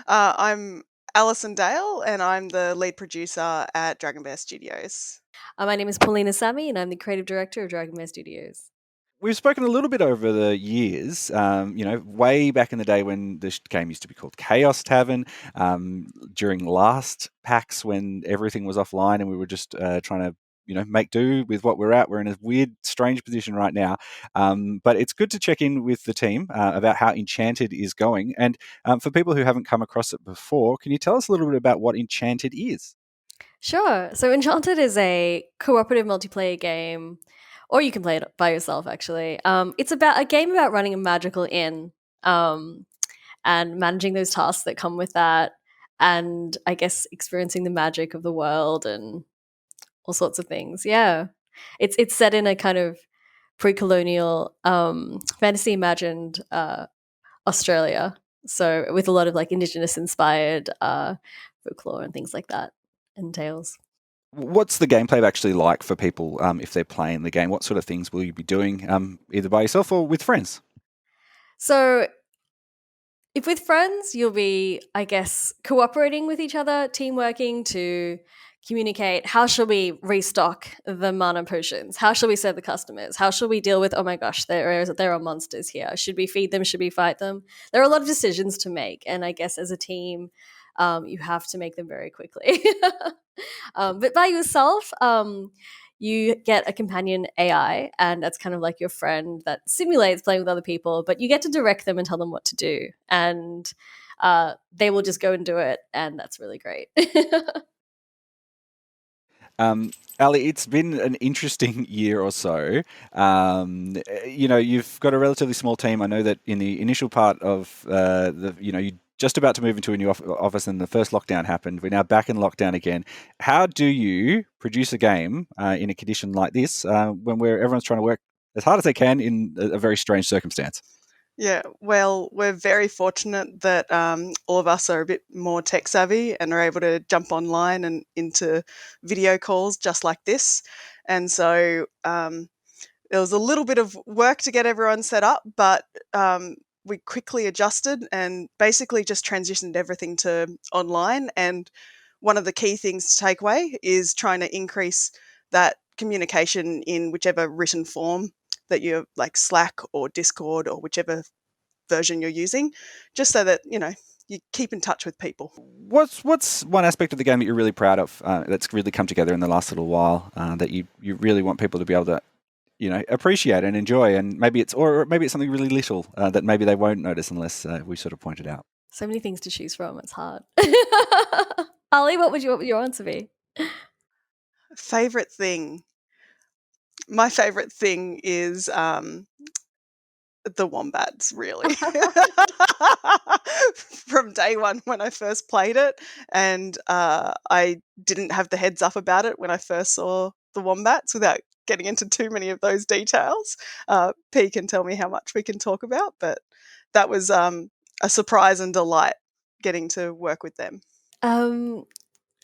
I'm Alison Dale, and I'm the lead producer at Dragon Bear Studios. My name is Paulina Sammy, and I'm the creative director of Dragon Bear Studios. We've spoken a little bit over the years, way back in the day when this game used to be called Chaos Tavern, during last PAX when everything was offline and we were just trying to make do with what we're at. We're in a weird, strange position right now. But it's good to check in with the team about how Innchanted is going. And for people who haven't come across it before, can you tell us a little bit about what Innchanted is? Sure. So Enchanted is a cooperative multiplayer game, or you can play it by yourself, actually. It's about a game about running a magical inn and managing those tasks that come with that, and I guess experiencing the magic of the world and all sorts of things. Yeah. It's set in a kind of pre-colonial fantasy imagined Australia. So with a lot of like indigenous inspired folklore and things like that and tales. What's the gameplay actually like for people if they're playing the game? What sort of things will you be doing, either by yourself or with friends? So if with friends, you'll be, I guess, cooperating with each other, team working to communicate how shall we restock the mana potions? How shall we serve the customers? How shall we deal with, oh my gosh, there are monsters here. Should we feed them? Should we fight them? There are a lot of decisions to make. And I guess as a team, you have to make them very quickly. But by yourself, you get a companion AI, and that's kind of like your friend that simulates playing with other people, but you get to direct them and tell them what to do. And they will just go and do it. And that's really great. Ali, it's been an interesting year or so. You've got a relatively small team. I know that in the initial part of you're just about to move into a new office and the first lockdown happened. We're now back in lockdown again. How do you produce a game in a condition like this when everyone's trying to work as hard as they can in a very strange circumstance? Yeah, well, we're very fortunate that all of us are a bit more tech savvy and are able to jump online and into video calls just like this. And so there was a little bit of work to get everyone set up, but we quickly adjusted and basically just transitioned everything to online. And one of the key things to take away is trying to increase that communication in whichever written form that you're like Slack or Discord or whichever version you're using, just so that you keep in touch with people. What's one aspect of the game that you're really proud of that's really come together in the last little while that you really want people to be able to appreciate and enjoy, and maybe it's something really little that maybe they won't notice unless we sort of point it out? So many things to choose from. It's hard. Ali, what would your answer be? Favorite thing. My favorite thing is the wombats, really. From day one when I first played it, and I didn't have the heads up about it when I first saw the wombats, without getting into too many of those details. P can tell me how much we can talk about, but that was a surprise and delight getting to work with them.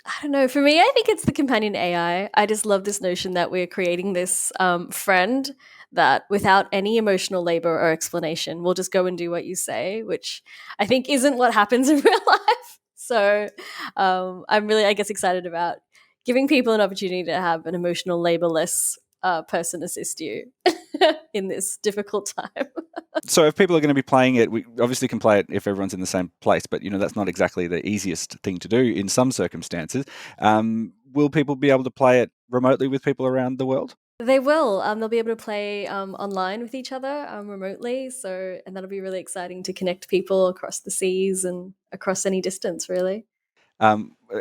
I don't know. For me, I think it's the companion AI. I just love this notion that we're creating this friend that, without any emotional labor or explanation, will just go and do what you say, which I think isn't what happens in real life. So I'm really, I guess, excited about giving people an opportunity to have an emotional, labor-less person assist you in this difficult time. So if people are going to be playing it, we obviously can play it if everyone's in the same place, but that's not exactly the easiest thing to do in some circumstances. Will people be able to play it remotely with people around the world? They will. They'll be able to play online with each other remotely. And that'll be really exciting to connect people across the seas and across any distance, really.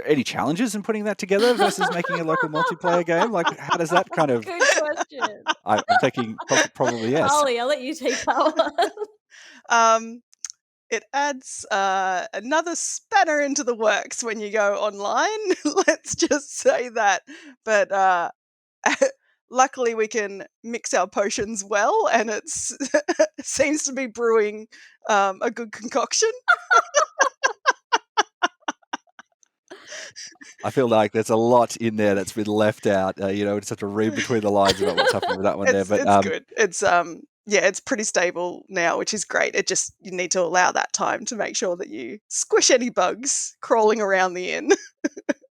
Any challenges in putting that together versus making a local multiplayer game? Like, how does that kind of... Good question. I'm taking probably yes. Ali, I'll let you take that one. It adds another spanner into the works when you go online. Let's just say that. But luckily we can mix our potions well, and it seems to be brewing a good concoction. I feel like there's a lot in there that's been left out. We just have to read between the lines about what's happening with that one there. But it's good. It's yeah, it's pretty stable now, which is great. It just, you need to allow that time to make sure that you squish any bugs crawling around the inn.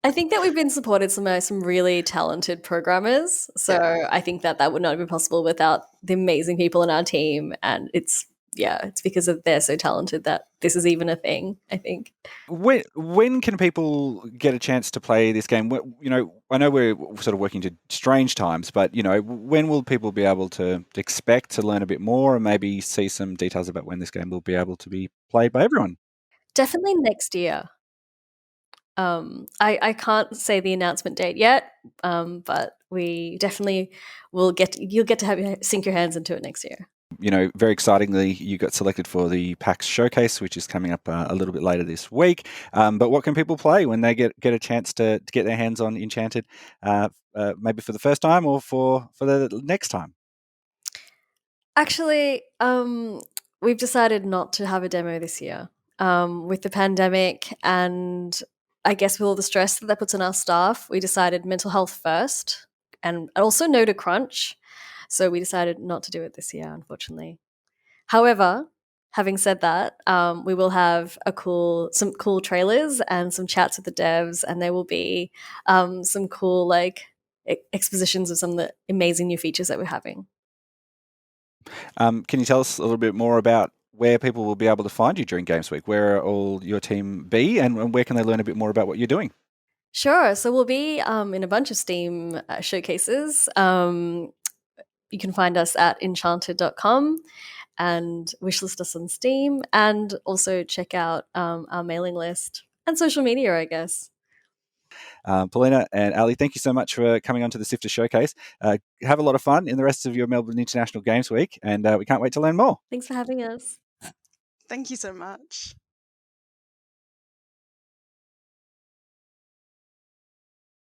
I think that we've been supported by some really talented programmers. So Yeah. I think that that would not have been possible without the amazing people in our team. And it's because of they're so talented that this is even a thing, I think. When can people get a chance to play this game? I know we're sort of working to strange times, but when will people be able to expect to learn a bit more and maybe see some details about when this game will be able to be played by everyone? Definitely next year. I can't say the announcement date yet, but we definitely you'll get to sink your hands into it next year. Very excitingly, you got selected for the PAX Showcase, which is coming up a little bit later this week. But what can people play when they get a chance to get their hands on Enchanted, maybe for the first time or for the next time? Actually, we've decided not to have a demo this year with the pandemic, and I guess with all the stress that that puts on our staff, we decided mental health first, and also no to crunch. So we decided not to do it this year, unfortunately. However, having said that, we will have some cool trailers and some chats with the devs, and there will be some cool expositions of some of the amazing new features that we're having. Can you tell us a little bit more about where people will be able to find you during Games Week? Where will your team be, and where can they learn a bit more about what you're doing? Sure. So we'll be in a bunch of Steam showcases. You can find us at Innchanted.com and wishlist us on Steam, and also check out our mailing list and social media, I guess. Paulina and Ali, thank you so much for coming on to the Sifter Showcase. Have a lot of fun in the rest of your Melbourne International Games Week, and we can't wait to learn more. Thanks for having us. Thank you so much.